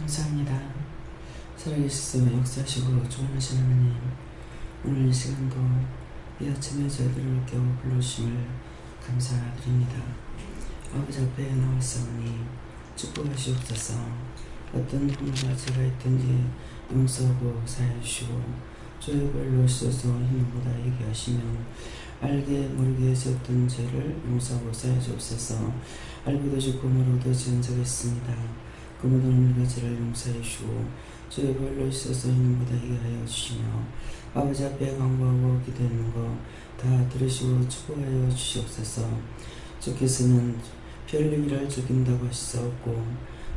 감사합니다. 살아계셔서 역사하시고 조언하신 하나님, 오늘 이 시간도 이 아침에 저희들을 깨워 불러주심을 감사드립니다. 아버지 앞에 나왔사오니 축복하시옵소서. 어떤 허물과 죄가 있든지 용서하고 사하여주시고 죄의 벌로 씻어서 힘보다 이게 하시며 알게 모르게 지었던 죄를 용서하고 사하여주옵소서. 알고도 짓고 모르고도 지은 적이 있습니다. 그 모든 우리가 죄를 용서해 주시고 죄의 벌로 씻어서 있는보다 이게 하여 주시며 아버지 앞에 간구하고 기도하는 거 다 들으시고 축복하여 주시옵소서. 주께서는 별일을 죽인다고 하시사옵고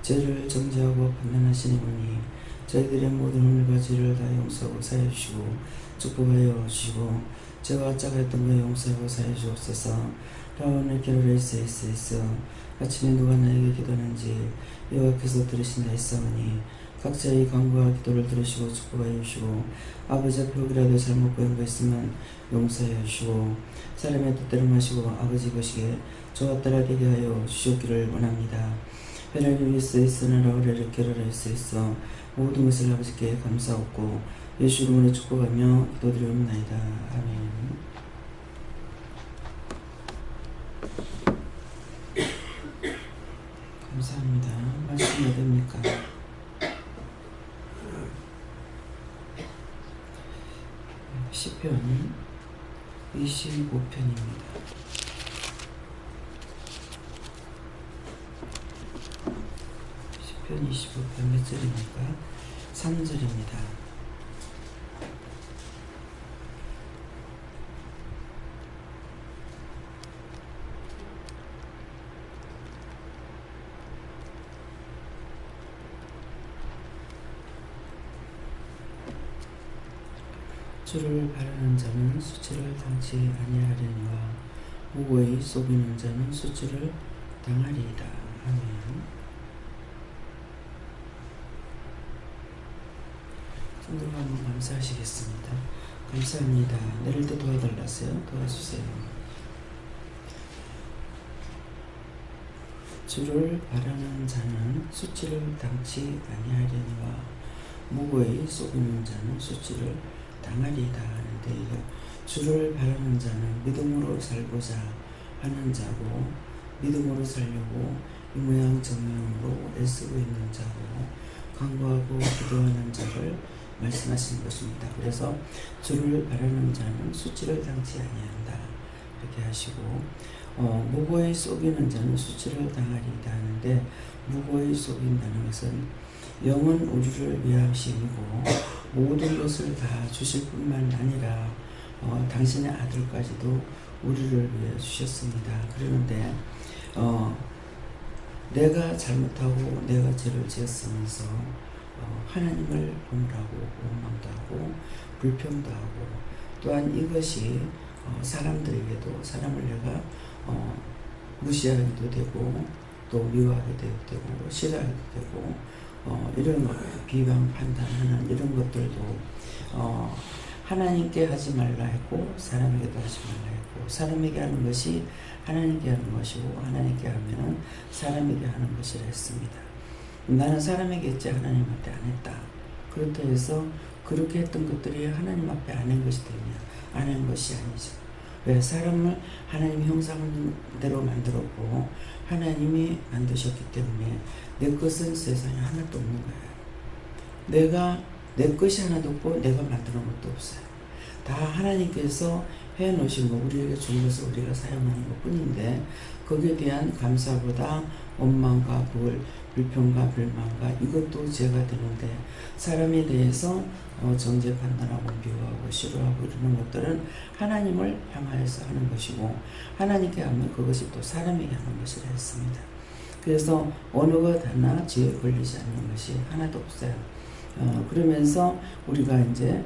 죄를 정죄하고 판단하시니 보니 저희들의 모든 우물과 죄를 다 용서하고 사해 주시고 축복하여 주시고 죄와 짜가했던 거 용서하고 사해 주옵소서. 라오늘 기도를 있어 아침에 누가 나에게 기도하는지 여호와께서 들으신다 했사오니 각자의 간구와 기도를 들으시고 축복하여 주시고 아버지 앞에 혹이라도 잘못 보인 거 있으면 용서하여 주시고 사람의 뜻대로 마시고 아버지 보시기에 저와 따라 되게 하여 주시옵기를 원합니다. 하나님 위에서 있으나 라오레를 기도를 있어 모든 것을 아버지께 감사하고 예수 이름으로 축복하며 기도드리옵나이다. 아멘. 감사합니다. 말씀 몇 됩니까? 시편 25편입니다. 시편 25편 몇 절입니까? 3절입니다. 주를 바라는 자는 수치를 당치 아니하려니와 무고히 속이는 자는 수치를 당하리이다. 아멘. 성도가 한번 감사하시겠습니다. 감사합니다. 내릴 때 도와달라세요. 도와주세요. 주를 바라는 자는 수치를 당치 아니하려니와 무고히 속이는 자는 수치를 당하리이다 하는데, 이거 주를 바라는 자는 믿음으로 살고자 하는 자고 믿음으로 살려고 이 모양 저 모양으로 애쓰고 있는 자고 간구하고 기도하는 자를 말씀하시는 것입니다. 그래서 주를 바라는 자는 수치를 당치 아니한다 이렇게 하시고 무고히 속이는 자는 수치를 당하리이다 하는데, 무고히 속인다는 것은 영은 우리를 위하심이고 모든 것을 다 주실 뿐만 아니라 당신의 아들까지도 우리를 위해 주셨습니다. 그러는데 내가 잘못하고 내가 죄를 지었으면서 하나님을 범하고 원망도 하고 불평도 하고, 또한 이것이 사람들에게도 사람을 내가 무시하기도 되고 또 미워하게 되고 싫어하게 되고 이런 비방 판단하는 이런 것들도 하나님께 하지 말라 했고 사람에게도 하지 말라 했고, 사람에게 하는 것이 하나님께 하는 것이고 하나님께 하면은 사람에게 하는 것이라 했습니다. 나는 사람에게 했지 하나님한테 안 했다. 그렇다 해서 그렇게 했던 것들이 하나님 앞에 안 한 것이 되냐? 안 한 것이 아니죠. 왜? 사람을 하나님 형상대로 만들었고 하나님이 만드셨기 때문에 내 것은 세상에 하나도 없는 거예요. 내 것이 하나도 없고 내가 만드는 것도 없어요. 다 하나님께서 해놓으신 거, 우리에게 준 것을 우리가 사용하는 것 뿐인데 거기에 대한 감사보다 원망과 불평과 불만과 이것도 죄가 되는데, 사람에 대해서 정죄 판단하고 미워하고 싫어하고 이러는 것들은 하나님을 향하여서 하는 것이고 하나님께 하면 그것이 또 사람에게 하는 것이라 했습니다. 그래서 어느 것 하나 죄에 걸리지 않는 것이 하나도 없어요. 그러면서 우리가 이제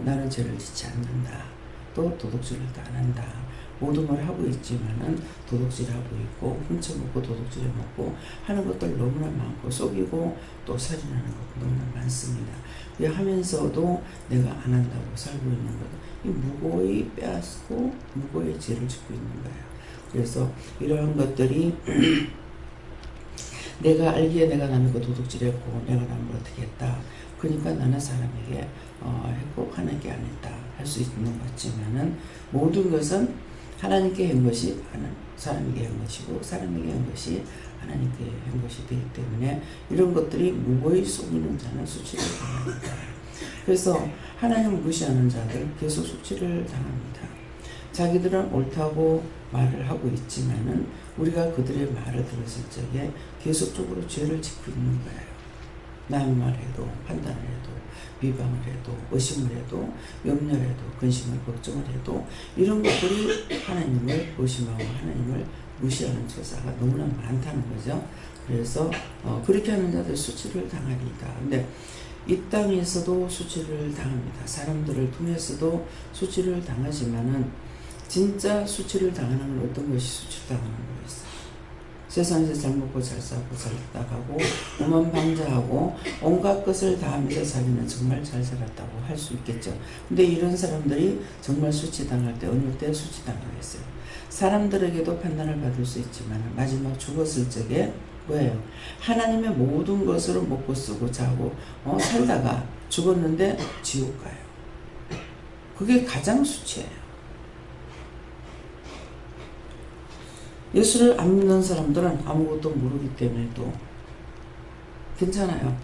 나는 죄를 짓지 않는다, 또 도둑질을 안 한다, 모든 걸 하고 있지만은 도둑질하고 있고 훔쳐먹고 도둑질해먹고 하는 것들 너무나 많고 속이고 또 살인하는 것 너무나 많습니다. 하면서도 내가 안 한다고 살고 있는 것, 이 무고히 빼앗고 무고히 죄를 짓고 있는 거예요. 그래서 이러한 것들이 내가 알기에 내가 남의 거 도둑질했고 내가 남을 어떻게 했다. 그러니까 나는 사람에게 했고 하나님께 안 했다 할 수 있는 것 같지만은 모든 것은 하나님께 한 것이 사람에게 한 것이고 사람에게 한 것이 하나님께 한 것이 되기 때문에 이런 것들이 무고히 속이는 자는 수치를 당합니다. 그래서 하나님을 무시하는 자들 계속 수치를 당합니다. 자기들은 옳다고 말을 하고 있지만은 우리가 그들의 말을 들었을 적에 계속적으로 죄를 짓고 있는 거예요. 남의 말해도 판단을 해도 비방을 해도 의심을 해도 염려를 해도 근심을 걱정을 해도 이런 것들이 하나님을 의심하고 하나님을 무시하는 처사가 너무나 많다는 거죠. 그래서 그렇게 하는 자들 수치를 당하리이다. 근데 이 땅에서도 수치를 당합니다. 사람들을 통해서도 수치를 당하지만은 진짜 수치를 당하는 건 어떤 것이 수치를 당하는 거였어요. 세상에서 잘 먹고 잘 싸고 잘 나가고 오만방자하고 온갖 것을 다 하면서 자기는 정말 잘 살았다고 할 수 있겠죠. 근데 이런 사람들이 정말 수치당할 때 어느 때 수치당하겠어요. 사람들에게도 판단을 받을 수 있지만 마지막 죽었을 적에 뭐예요? 하나님의 모든 것으로 먹고 쓰고 자고 살다가 죽었는데 지옥 가요. 그게 가장 수치예요. 예수를 안 믿는 사람들은 아무것도 모르기 때문에 또 괜찮아요.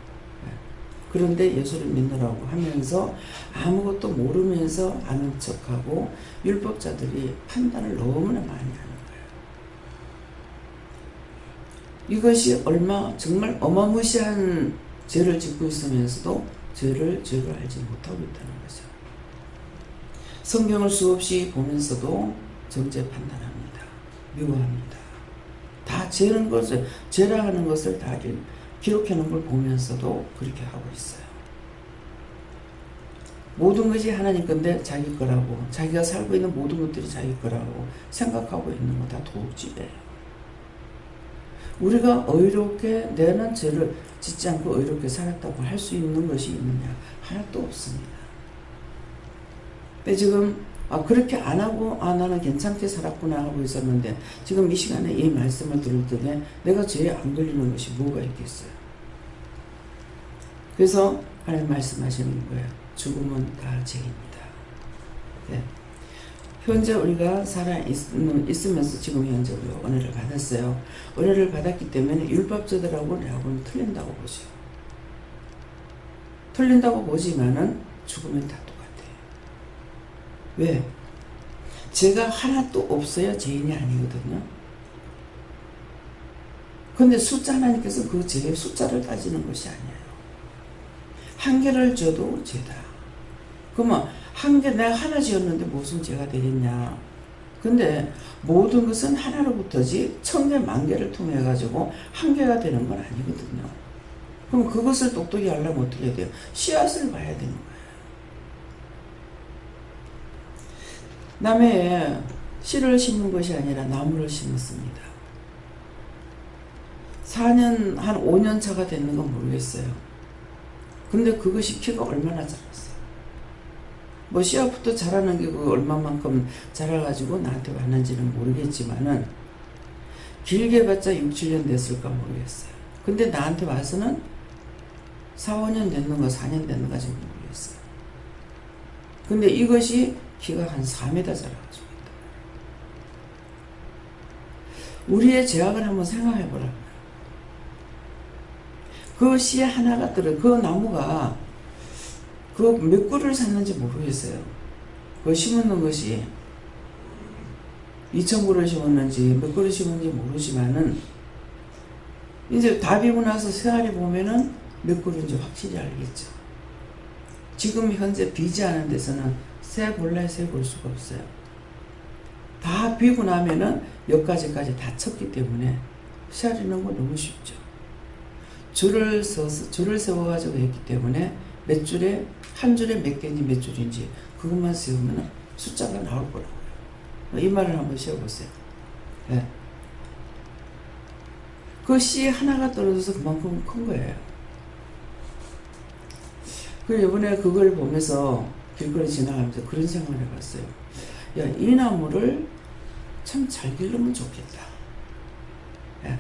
그런데 예수를 믿느라고 하면서 아무것도 모르면서 아는 척하고 율법자들이 판단을 너무나 많이 하는 거예요. 이것이 정말 어마무시한 죄를 짓고 있으면서도 죄를 알지 못하고 있다는 거죠. 성경을 수없이 보면서도 정죄 판단합니다. 미워합니다. 다 죄라는 것을 다 기록해 놓은 걸 보면서도 그렇게 하고 있어요. 모든 것이 하나님 건데 자기 거라고, 자기가 살고 있는 모든 것들이 자기 거라고 생각하고 있는 거 다 도둑질이에요. 우리가 의롭게 내는 죄를 짓지 않고 의롭게 살았다고 할 수 있는 것이 있느냐? 하나도 없습니다. 근데 지금 그렇게 안 하고 나는 괜찮게 살았구나 하고 있었는데 지금 이 시간에 이 말씀을 들을 때 내가 죄에 안 걸리는 것이 뭐가 있겠어요. 그래서 하나님 말씀하시는 거예요. 죽음은 다 죄입니다. 네. 현재 우리가 있으면서 지금 현재 우리가 은혜를 받았어요. 은혜를 받았기 때문에 율법자들하고는 틀린다고 보죠. 틀린다고 보지만은 죽으면 다 왜? 죄가 하나도 없어야 죄인이 아니거든요. 그런데 숫자 하나님께서 그 죄의 숫자를 따지는 것이 아니에요. 한 개를 져도 죄다. 그러면 내가 하나 지었는데 무슨 죄가 되겠냐. 근데 모든 것은 하나로부터지 1000개, 10,000개를 통해 가지고 한 개가 되는 건 아니거든요. 그럼 그것을 똑똑히 하려면 어떻게 해야 돼요? 씨앗을 봐야 되는 거예요. 남의 씨를 심는 것이 아니라 나무를 심었습니다. 4년, 한 5년 차가 됐는 건 모르겠어요. 근데 그것이 키가 얼마나 자랐어요. 뭐 씨앗부터 자라는 게 그 얼마만큼 자라가지고 나한테 왔는지는 모르겠지만은 길게 봤자 6, 7년 됐을까 모르겠어요. 근데 나한테 와서는 4, 5년 됐는가 4년 됐는가 지금 모르겠어요. 근데 이것이 키가 한 4m 자라가지고 있다. 우리의 죄악을 한번 생각해 보라고요. 그 씨 하나가 그 나무가 그 몇 그루를 샀는지 모르겠어요. 그 심는 것이 2,000그루를 심었는지 몇 그루 심었는지 모르지만은 이제 다 비고 나서 새알이 보면은 몇 그루인지 확실히 알겠죠. 지금 현재 비지 않은 데서는 새 볼래 새 볼 수가 없어요. 다 비고 나면은 여기까지까지 다 쳤기 때문에 씨앗이는 건 너무 쉽죠. 줄을 세워가지고 했기 때문에 몇 줄에 한 줄에 몇 개인지 몇 줄인지 그것만 세우면 숫자가 나올 거라고요. 이 말을 한번 세워보세요. 네. 그 씨 하나가 떨어져서 그만큼 큰 거예요. 그래서 이번에 그걸 보면서 길거리 지나가면서 그런 생각을 해봤어요. 야, 이 나무를 참 잘 기르면 좋겠다. 야.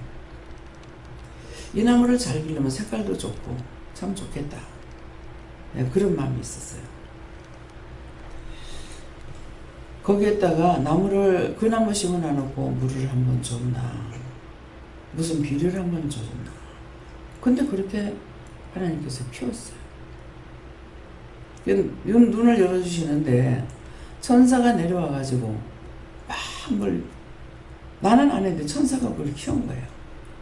이 나무를 잘 기르면 색깔도 좋고 참 좋겠다. 네, 그런 마음이 있었어요. 거기에다가 나무를 그 나무 심어놔놓고 물을 한번 줬나, 무슨 비료를 한번 줘줬나. 근데 그렇게 하나님께서 키웠어요. 눈을 열어주시는데 천사가 내려와가지고 막 뭘, 나는 안 했는데 천사가 그걸 키운 거예요.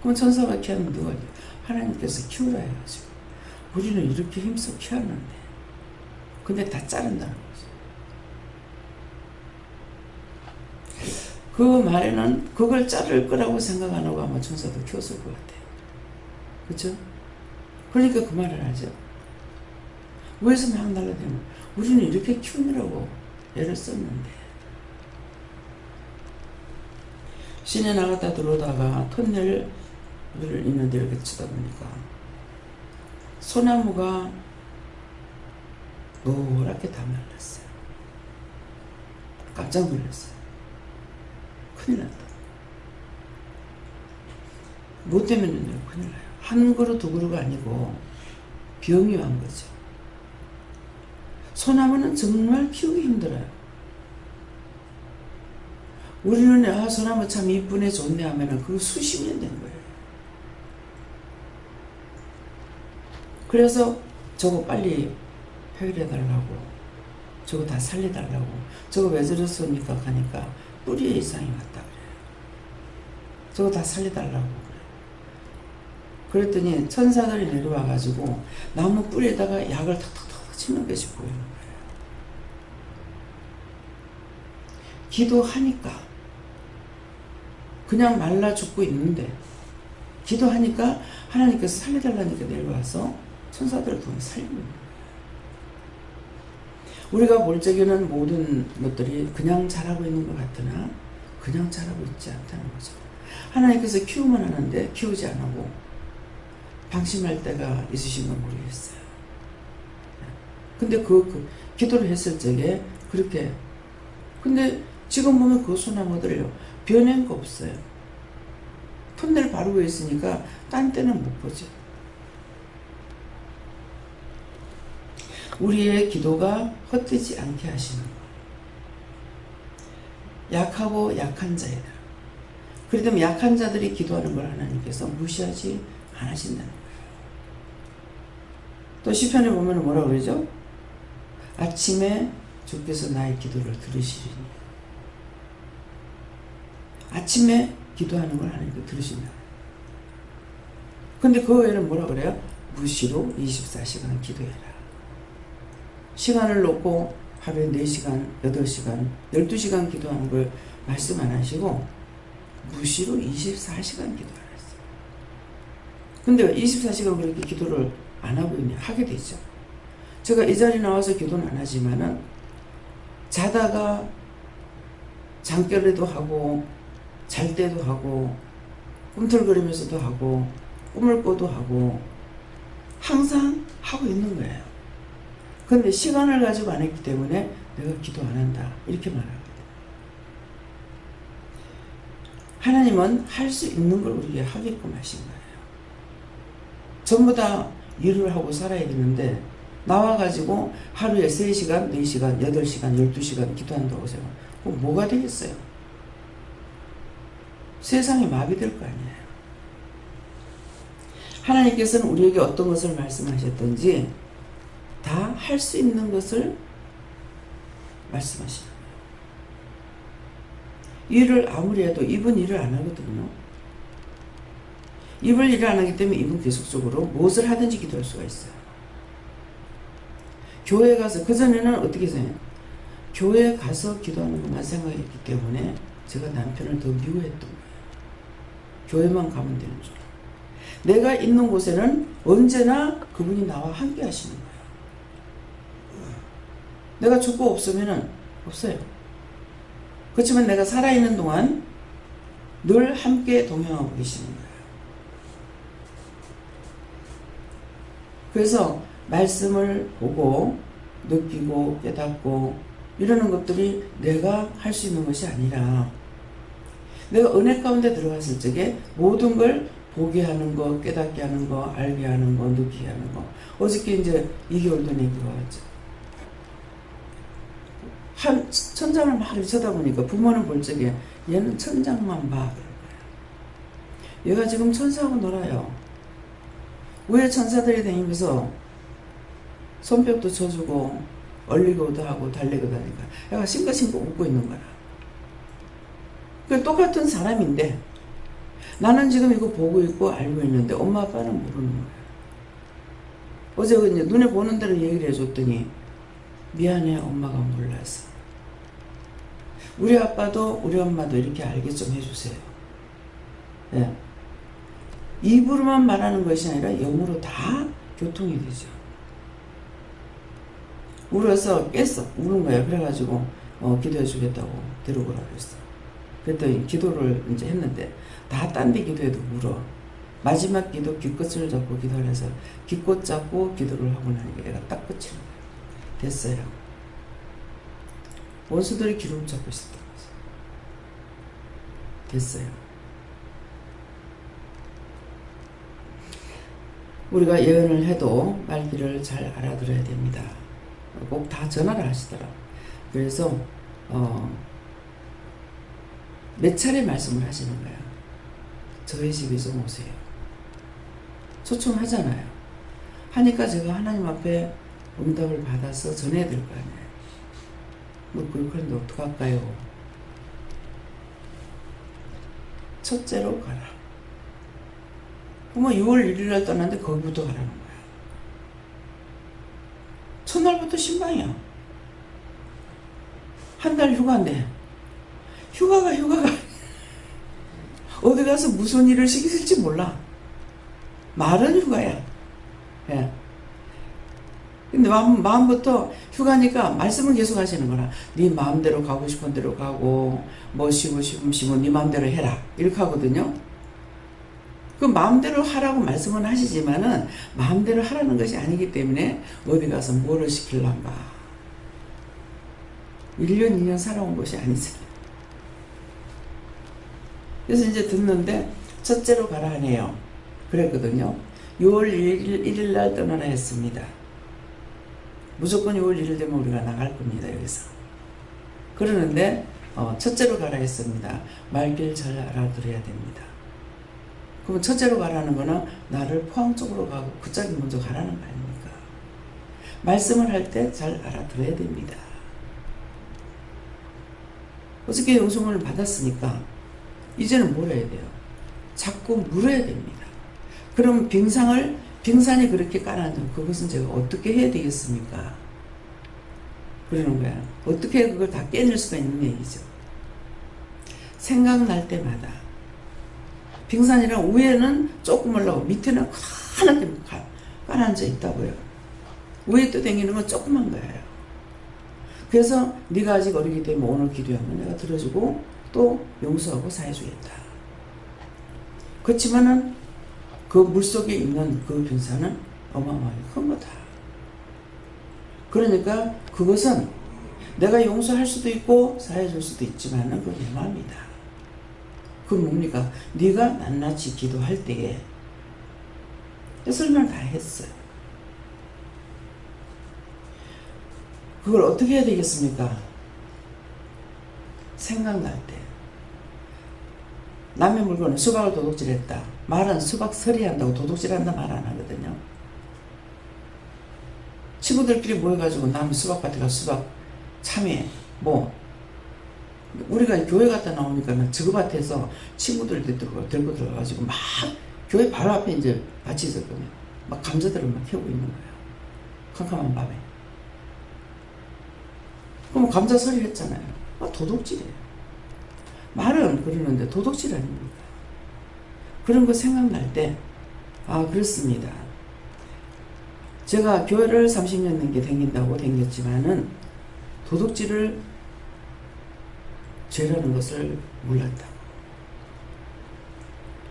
그럼 천사가 키우면 누가 키워? 하나님께서 키우라 해가지고. 우리는 이렇게 힘써 키웠는데 근데 다 자른다는 거죠. 그 말에는 그걸 자를 거라고 생각 안 하고 아마 천사도 키웠을 것 같아요. 그렇죠? 그러니까 그 말을 하죠. 위에서 막 날라다니면 우리는 이렇게 키우느라고 애를 썼는데. 시내 나갔다 들어오다가 터널을 있는데 이렇게 쳐다보니까 소나무가 노랗게 다 말랐어요. 깜짝 놀랐어요. 큰일 났다. 뭐 때문이냐면 큰일 나요. 한 그루 두 그루가 아니고 병이 완 거죠. 소나무는 정말 키우기 힘들어요. 우리는 소나무 참 이쁘네 좋네 하면은 그거 수십 년 된 거예요. 그래서 저거 빨리 해결해달라고, 저거 다 살려달라고, 저거 왜 저랬습니까 하니까 뿌리에 이상이 왔다 그래요. 저거 다 살려달라고 그래요. 그랬더니 천사들이 내려와가지고 나무 뿌리에다가 약을 탁탁탁 치는 것이 보이는 거예요. 기도하니까, 그냥 말라 죽고 있는데 기도하니까 하나님께서 살려달라니까 내려와서 천사들을 통해 살리는 거예요. 우리가 볼 적에는 모든 것들이 그냥 자라고 있는 것 같으나 그냥 자라고 있지 않다는 거죠. 하나님께서 키우면 하는데 키우지 안 하고 방심할 때가 있으신 건 모르겠어요. 근데 그 기도를 했을 적에 그렇게, 근데 지금 보면 그 소나무들요 변한 거 없어요. 톤넬 바르고 있으니까 딴 때는 못 보죠. 우리의 기도가 헛되지 않게 하시는 것. 약하고 약한 자이다. 그래도 약한 자들이 기도하는 걸 하나님께서 무시하지 않으신다는 거예요. 또 시편에 보면 뭐라고 그러죠? 아침에 주께서 나의 기도를 들으시리니. 아침에 기도하는 걸 하나님께 들으신다. 근데 그 외에는 뭐라 그래요? 무시로 24시간 기도해라. 시간을 놓고 하루에 4시간, 8시간, 12시간 기도하는 걸 말씀 안 하시고 무시로 24시간 기도하라 했어요. 근데 24시간 그렇게 기도를 안 하고 있냐? 하게 되죠. 제가 이 자리에 나와서 기도는 안 하지만은 자다가 잠결에도 하고 잘 때도 하고 꿈틀거리면서도 하고 꿈을 꿔도 하고 항상 하고 있는 거예요. 근데 시간을 가지고 안 했기 때문에 내가 기도 안 한다 이렇게 말합니다. 하나님은 할 수 있는 걸 우리에게 하게끔 하신 거예요. 전부 다 일을 하고 살아야 되는데 나와가지고 하루에 3시간, 4시간, 8시간, 12시간 기도한다고 생각, 그럼 뭐가 되겠어요? 세상이 마비될 거 아니에요. 하나님께서는 우리에게 어떤 것을 말씀하셨든지 다 할 수 있는 것을 말씀하시는 거예요. 일을 아무리 해도 이분 일을 안 하거든요. 이분 일을 안 하기 때문에 이분 계속적으로 무엇을 하든지 기도할 수가 있어요. 교회 가서, 그전에는 어떻게 생각해요? 교회 가서 기도하는 것만 생각했기 때문에 제가 남편을 더 미워했던 거예요. 교회만 가면 되는 줄 알고. 내가 있는 곳에는 언제나 그분이 나와 함께 하시는 거예요. 내가 죽고 없으면은 없어요. 그렇지만 내가 살아있는 동안 늘 함께 동행하고 계시는 거예요. 그래서 말씀을 보고 느끼고 깨닫고 이러는 것들이 내가 할 수 있는 것이 아니라 내가 은혜 가운데 들어갔을 적에 모든 걸 보게 하는 거, 깨닫게 하는 거, 알게 하는 거, 느끼게 하는 거. 어저께 이제 2개월 전에 들어왔죠. 천장을 막 쳐다보니까 부모는 볼 적에 얘는 천장만 봐. 얘가 지금 천사하고 놀아요. 왜 천사들이 다니면서 손뼉도 쳐주고 얼리고도 하고 달리고도 하니까 얘가 싱긋싱긋 웃고 있는 거야. 그 똑같은 사람인데 나는 지금 이거 보고 있고 알고 있는데 엄마 아빠는 모르는 거야. 어제 이제 눈에 보는 대로 얘기를 해줬더니 미안해 엄마가 몰라서. 우리 아빠도 우리 엄마도 이렇게 알게 좀 해주세요. 네. 입으로만 말하는 것이 아니라 영으로 다 교통이 되죠. 울어서 깼어. 우는 거야. 그래가지고 기도해 주겠다고 데려오라고 했어. 그랬더니 기도를 이제 했는데 다 딴 데 기도해도 울어. 마지막 기도 귀꽃을 잡고 기도를 해서 귀꽃 잡고 기도를 하고 나니까 얘가 딱 끝이는 거야. 됐어요. 원수들이 기름 잡고 있었던 거지. 됐어요. 우리가 예언을 해도 말귀를 잘 알아들어야 됩니다. 꼭 다 전화를 하시더라. 그래서 몇 차례 말씀을 하시는 거야. 저희 집에 좀 오세요. 초청하잖아요. 하니까 제가 하나님 앞에 응답을 받아서 전해야 될 거 아니에요. 뭐 그런데 어떡할까요? 첫째로 가라. 그러면 6월 1일 날 떠났는데 거기부터 가라는 거야. 첫날부터 신방이야. 한 달 휴가인데 휴가가 어디 가서 무슨 일을 시킬지 몰라. 말은 휴가야. 예. 근데 마음부터 휴가니까 말씀은 계속 하시는 거라. 네 마음대로 가고 싶은 대로 가고 뭐 쉬고 싶으면 네 마음대로 해라. 이렇게 하거든요. 그 마음대로 하라고 말씀은 하시지만은 마음대로 하라는 것이 아니기 때문에 어디 가서 뭐를 시킬란가. 1년 2년 살아온 것이 아니잖아요. 그래서 이제 듣는데 첫째로 가라 하네요. 그랬거든요. 6월 1일 날 떠나라 했습니다. 무조건 6월 1일 되면 우리가 나갈 겁니다. 여기서. 그러는데 첫째로 가라 했습니다. 말길 잘 알아들어야 됩니다. 그럼 첫째로 가라는 거는 나를 포항 쪽으로 가고 그 짝이 먼저 가라는 거 아닙니까? 말씀을 할 때 잘 알아들어야 됩니다. 어저께 영성을 받았으니까 이제는 뭘 해야 돼요? 자꾸 물어야 됩니다. 그럼 빙산이 그렇게 깔아놓은 그것은 제가 어떻게 해야 되겠습니까? 그러는 거야. 어떻게 그걸 다 깨낼 수가 있는 얘기죠. 생각날 때마다 빙산이랑 위에는 조금 올라오고 밑에는 하나게 깔아앉아 있다고요. 위에 또 댕기는 건 조그만 거예요. 그래서 네가 아직 어리기 때문에 오늘 기도하면 내가 들어주고 또 용서하고 사해주겠다. 그렇지만은 그 물속에 있는 그 빙산은 어마어마하게 큰 거다. 그러니까 그것은 내가 용서할 수도 있고 사해줄 수도 있지만은 그건 내 마음이다. 그건 뭡니까? 네가 낱낱이 기도할 때에 설명을 다 했어요. 그걸 어떻게 해야 되겠습니까? 생각날 때. 남의 물건은 수박을 도둑질했다. 말은 수박 서리한다고 도둑질한다 말 안 하거든요. 친구들끼리 모여가지고 남의 수박밭에 가서 수박 참외 우리가 교회 갔다 나오니까 저 밭에서 친구들 들고 들어가가지고 막 교회 바로 앞에 이제 밭이 있었거든요. 막 감자들을 막 캐고 있는 거예요. 캄캄한 밤에. 그럼 감자 서리 했잖아요. 도둑질이에요. 말은 그러는데 도둑질 아닙니까? 그런 거 생각날 때 그렇습니다. 제가 교회를 30년 넘게 다닌다고 다녔지만은 도둑질을 죄라는 것을 몰랐다고.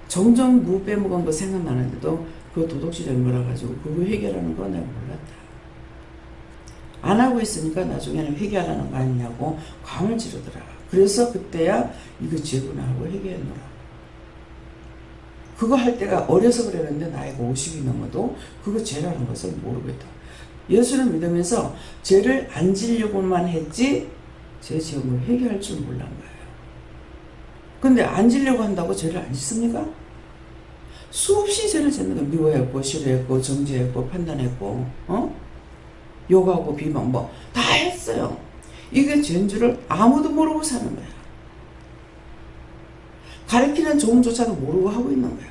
종종 무 빼먹은 거 생각나는데도 그 도둑질인 거라 가지고 그거 회개하는 거 내가 몰랐다. 안 하고 있으니까 나중에는 회개하라는 거 아니냐고 광을 지르더라. 그래서 그때야 이거 죄구나 하고 회개했노라. 그거 할 때가 어려서 그랬는데 나이가 50이 넘어도 그거 죄라는 것을 모르겠다. 예수를 믿으면서 죄를 안 지려고만 했지 죄 지은 걸 회개할 줄 몰란 거예요. 근데 안 지려고 한다고 죄를 안 짓습니까? 수없이 죄를 짓는 거 미워했고 싫어했고 정죄했고 판단했고 욕하고 비방 뭐 다 했어요. 이게 죄인 줄을 아무도 모르고 사는 거야. 가르치는 종조차도 모르고 하고 있는 거야.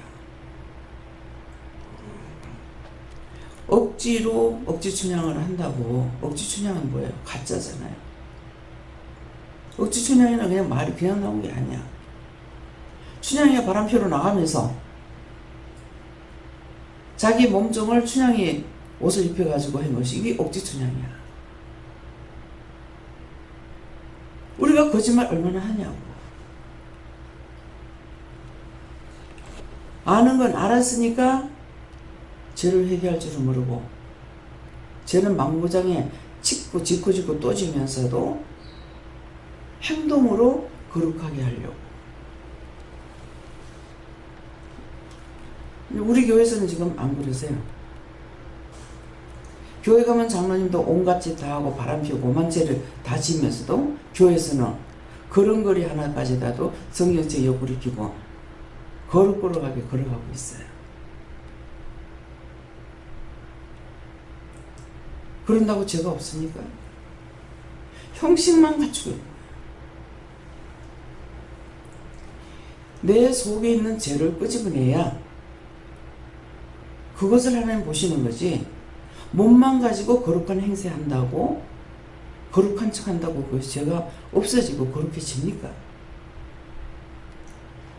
억지로 억지 춘향을 한다고. 억지 춘향은 뭐예요? 가짜잖아요. 억지 춘향이는 그냥 말이 그냥 나온 게 아니야. 춘향이가 바람피우러 나가면서 자기 몸종을 춘향이 옷을 입혀가지고 한 것이 이게 억지 춘향이야. 우리가 거짓말 얼마나 하냐고. 아는 건 알았으니까 죄를 회개할 줄은 모르고 죄는 망부장에 짓고 또 지면서도 행동으로 거룩하게 하려고. 우리 교회에서는 지금 안 그러세요. 교회 가면 장로님도 온갖 짓 다 하고 바람피우고 오만 죄를 다 지면서도 교회에서는 걸음걸이 하나까지다도 성경책 옆구리 끼고 거룩거룩하게 걸어가고 있어요. 그런다고 죄가 없습니까? 형식만 갖추고 있는 거예요. 내 속에 있는 죄를 끄집어내야 그것을 하나님 보시는 거지. 몸만 가지고 거룩한 행세한다고 거룩한 척한다고 그것이 죄가 없어지고 거룩해집니까?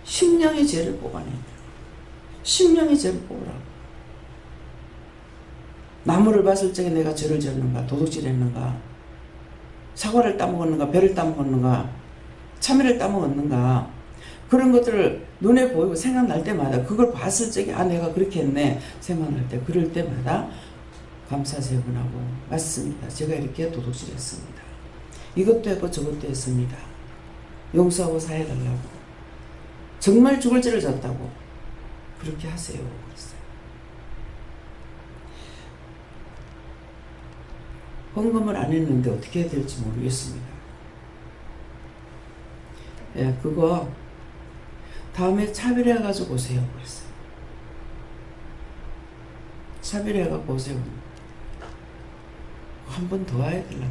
심령의 죄를 뽑아내야 돼요. 심령의 죄를 뽑으라고. 나무를 봤을 적에 내가 죄를 지었는가, 도둑질했는가, 사과를 따먹었는가, 배를 따먹었는가, 참외를 따먹었는가, 그런 것들을 눈에 보이고 생각날 때마다 그걸 봤을 적에 아 내가 그렇게 했네 생각날 때 그럴 때마다 감사세분하고 맞습니다. 제가 이렇게 도둑질했습니다. 이것도 했고 저것도 했습니다. 용서하고 사해달라고. 정말 죽을 죄를 졌다고 그렇게 하세요. 그랬어요. 헌금을 안 했는데 어떻게 해야 될지 모르겠습니다. 예, 그거 다음에 차별해가지고 오세요. 그랬어요. 차별해가지고 오세요. 한 번 더 와야 되려나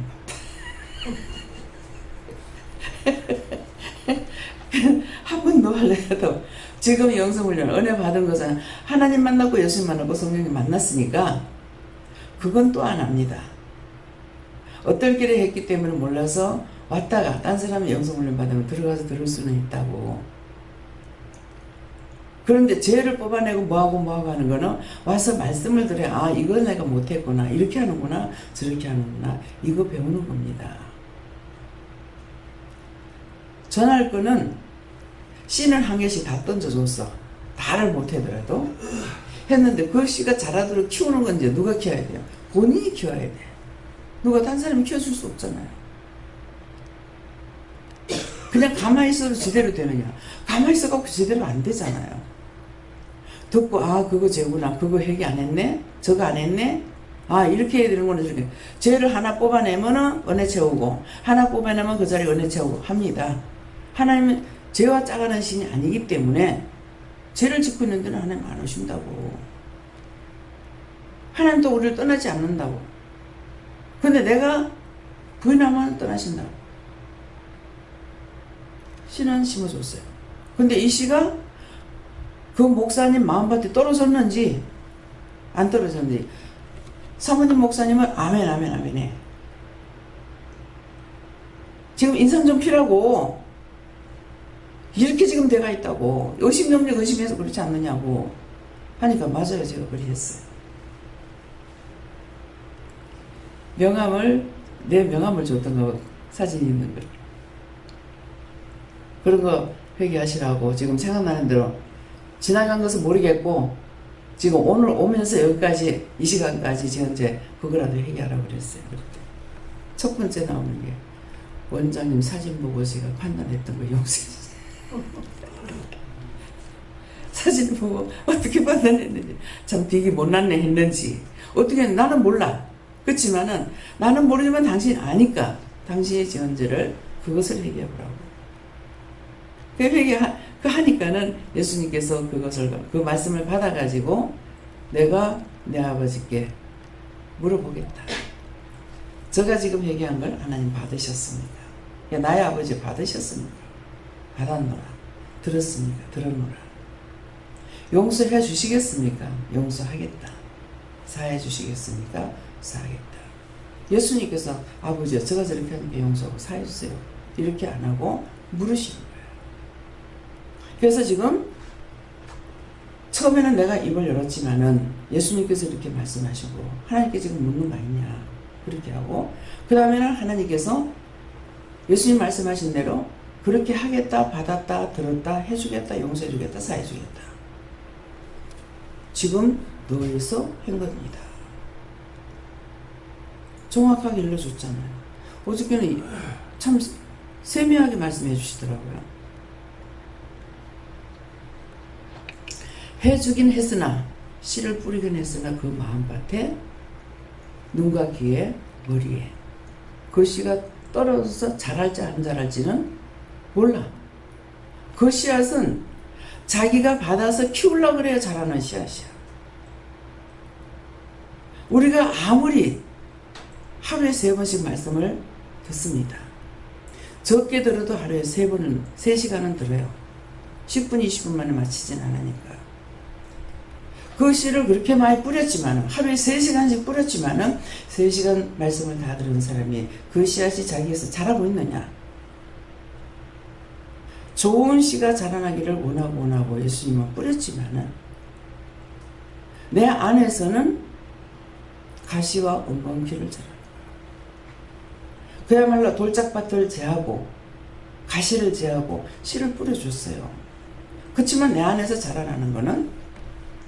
한 번 더 하려 해도 지금 영성훈련 은혜 받은 것은 하나님 만났고 예수 만나고 성령님 만났으니까 그건 또 안 합니다. 어떨 길에 했기 때문에 몰라서 왔다가 딴 사람이 영성훈련 받으면 들어가서 들을 수는 있다고. 그런데 죄를 뽑아내고 뭐하고 하는 거는 와서 말씀을 들어야 아 이걸 내가 못했구나 이렇게 하는구나 저렇게 하는구나 이거 배우는 겁니다. 전할 거는 씨는 한 개씩 다 던져줬어. 다를 못하더라도 했는데 그 씨가 자라도록 키우는 건 이제 누가 키워야 돼요? 본인이 키워야 돼. 누가 다른 사람이 키워줄 수 없잖아요. 그냥 가만히 있어도 제대로 되느냐? 가만히 있어갖고 제대로 안 되잖아요. 듣고 아 그거 죄구나 그거 회개 안 했네 저거 안 했네 아 이렇게 해야 되는구나 저렇게 죄를 하나 뽑아내면은 은혜 채우고 하나 뽑아내면 그 자리에 은혜 채우고 합니다. 하나님은 죄와 짜가는 신이 아니기 때문에 죄를 짓고 있는 데는 하나님 안 오신다고. 하나님 또 우리를 떠나지 않는다고. 근데 내가 부인하면 떠나신다고. 씨는 심어줬어요. 근데 이 씨가 그 목사님 마음밭에 떨어졌는지 안 떨어졌는지 사모님 목사님은 아멘 해. 지금 인상 좀 피라고 이렇게 지금 돼가 있다고 의심염려 의심해서 그렇지 않느냐고 하니까 맞아요. 제가 그리 했어요. 내 명함을 줬던 거 사진이 있는 거 그런 거 회개하시라고 지금 생각나는 대로 지나간 것은 모르겠고 지금 오늘 오면서 여기까지 이 시간까지 지금 이제 그거라도 회개하라고 그랬어요. 첫 번째 나오는 게 원장님 사진 보고 제가 판단했던 거 용서해주세요. 사진을 보고 어떻게 판단했는지, 참 되게 못났네 했는지 어떻게 나는 몰라. 그렇지만은 나는 모르지만 당신이 아니까 당신의 지은죄를 그것을 회개하라고. 그 하니까는 예수님께서 그 말씀을 받아가지고 내가 내 아버지께 물어보겠다. 제가 지금 얘기한 걸 하나님 받으셨습니까? 나의 아버지 받으셨습니까? 받았노라. 들었습니까? 들었노라. 용서해 주시겠습니까? 용서하겠다. 사해 주시겠습니까? 사하겠다. 예수님께서 아버지요, 제가 저렇게 하는 게 용서하고 사해 주세요. 이렇게 안 하고 물으시는 거예요. 그래서 지금 처음에는 내가 입을 열었지만은 예수님께서 이렇게 말씀하시고 하나님께 지금 묻는 거 아니냐 그렇게 하고, 그 다음에는 하나님께서 예수님 말씀하신 대로 그렇게 하겠다, 받았다, 들었다, 해주겠다, 용서해주겠다, 사해주겠다. 지금 너에서 한 겁니다. 정확하게 일러줬잖아요. 어저께는 참 세밀하게 말씀해 주시더라고요. 해주긴 했으나, 씨를 뿌리긴 했으나 그 마음밭에 눈과 귀에 머리에 그 씨가 떨어져서 자랄지 안 자랄지는 몰라. 그 씨앗은 자기가 받아서 키우려고 그래야 자라는 씨앗이야. 우리가 아무리 하루에 3번씩 말씀을 듣습니다. 적게 들어도 하루에 3시간은 들어요. 10분, 20분 만에 마치진 않으니까. 그 씨를 그렇게 많이 뿌렸지만, 하루에 3시간씩 뿌렸지만은 3시간 말씀을 다 들은 사람이 그 씨앗이 자기에서 자라고 있느냐? 좋은 씨가 자라나기를 원하고 예수님은 뿌렸지만은 내 안에서는 가시와 엉겅퀴를 자라는 거예요. 그야말로 돌짝밭을 제하고 가시를 제하고 씨를 뿌려줬어요. 그렇지만 내 안에서 자라나는 거는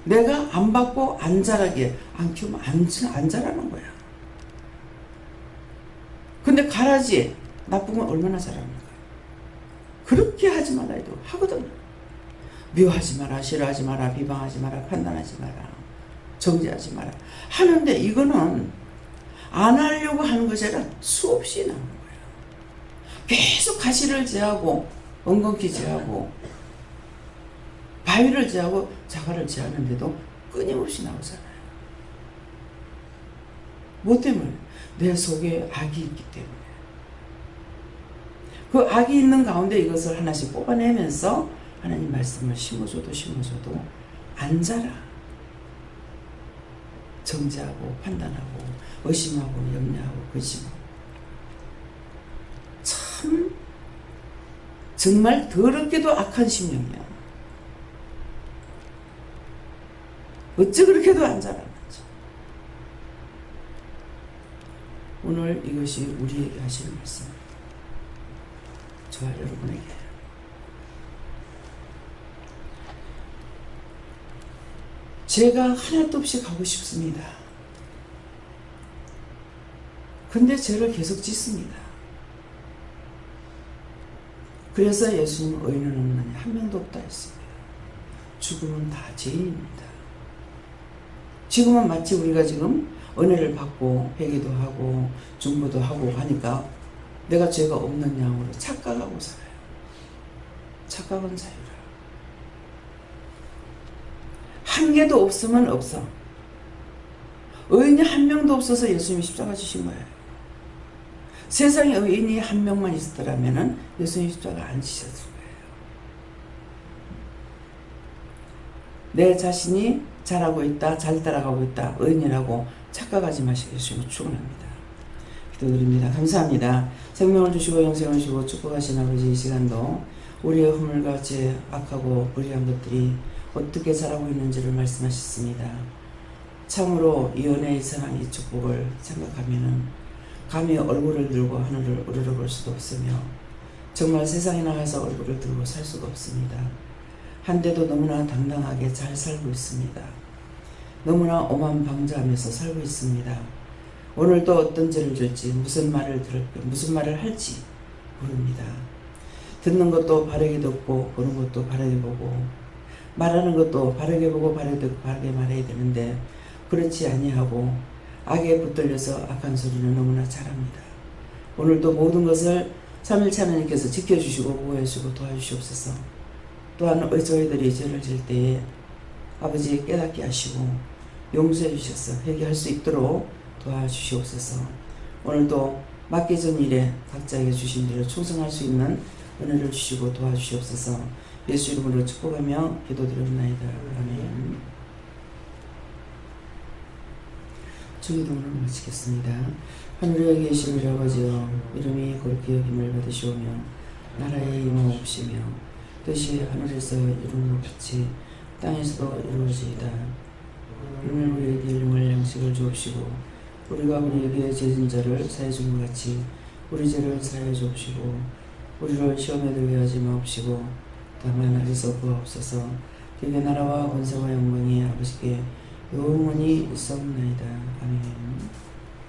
내가 안 받고 안 자라게 안 키우면 안 자라는 거야. 근데 가라지 나쁜 건 얼마나 자랍니까? 그렇게 하지 말라 해도 하거든. 미워하지 마라, 싫어하지 마라, 비방하지 마라, 판단하지 마라, 정죄하지 마라 하는데, 이거는 안 하려고 하는 것이 아니라 수없이 나오는 거예요. 계속 가시를 제하고 엉겅퀴 제하고 바위를 제하고 자갈을 제하는데도 끊임없이 나오잖아요. 뭐 때문에? 내 속에 악이 있기 때문에. 그 악이 있는 가운데 이것을 하나씩 뽑아내면서 하나님 말씀을 심어줘도 안 자라. 정죄하고 판단하고 의심하고 염려하고 근심하고. 참 정말 더럽게도 악한 심령이야. 어찌 그렇게도 안 자라는지. 오늘 이것이 우리에게 하시는 말씀입니다. 저와 여러분에게. 죄가 하나도 없이 가고 싶습니다. 근데 죄를 계속 짓습니다. 그래서 예수님은 의인은 없느냐, 한 명도 없다 했습니다. 죽음은 다 죄인입니다. 지금은 마치 우리가 지금 은혜를 받고 회개도 하고 중보도 하고 하니까 내가 죄가 없는 양으로 착각하고 살아요. 착각은 자유라. 한 개도 없으면 없어. 의인이 한 명도 없어서 예수님이 십자가 지신 거예요. 세상에 의인이 한 명만 있었더라면 예수님이 십자가 안 지셨을 거예요. 내 자신이 잘하고 있다, 잘 따라가고 있다, 의인이라고 착각하지 마시고 예수님을 축원합니다. 기도드립니다. 감사합니다. 생명을 주시고 영생을 주시고 축복하신 아버지, 이 시간도 우리의 허물과 죄, 악하고 불의한 것들이 어떻게 자라고 있는지를 말씀하셨습니다. 참으로 이 은혜의 사랑, 이 축복을 생각하면은 감히 얼굴을 들고 하늘을 우러러볼 수도 없으며 정말 세상에 나가서 얼굴을 들고 살 수가 없습니다. 한데도 너무나 당당하게 잘 살고 있습니다. 너무나 오만방자하면서 살고 있습니다. 오늘도 어떤 죄를 줄지, 무슨 말을 할지 모릅니다. 듣는 것도 바르게 듣고 보는 것도 바르게 보고 말하는 것도 바르게 보고 바르게 듣고 바르게 말해야 되는데 그렇지 아니하고 악에 붙들려서 악한 소리는 너무나 잘합니다. 오늘도 모든 것을 삼일체 하나님께서 지켜주시고 보호해주시고 도와주시옵소서. 또한 저희들이 죄를 질 때에 아버지 깨닫게 하시고 용서해 주셔서 회개할 수 있도록 도와주시옵소서. 오늘도 맡겨진 일에 각자에게 주신 일을 충성할 수 있는 은혜를 주시고 도와주시옵소서. 예수 이름으로 축복하며 기도드립나이다. 아멘. 주기도문을 마치겠습니다. 하늘에 계신 우리 아버지여, 이름이 거룩히 여김을 받으시오며 나라의 임하옵시며 뜻이 하늘에서 이룬 것 같이 땅에서도 이루어지이다. 오늘 우리에게 일용할 양식을 주옵시고 우리가 우리에게 죄진 자를 사해 준 것 같이 우리 죄를 사해 주옵시고 우리를 시험에 들게 하지 마옵시고 다만 악에서 구하옵소서. 되게 나라와 권세와 영광이 아버지께 영원히 있사옵나이다. 아멘.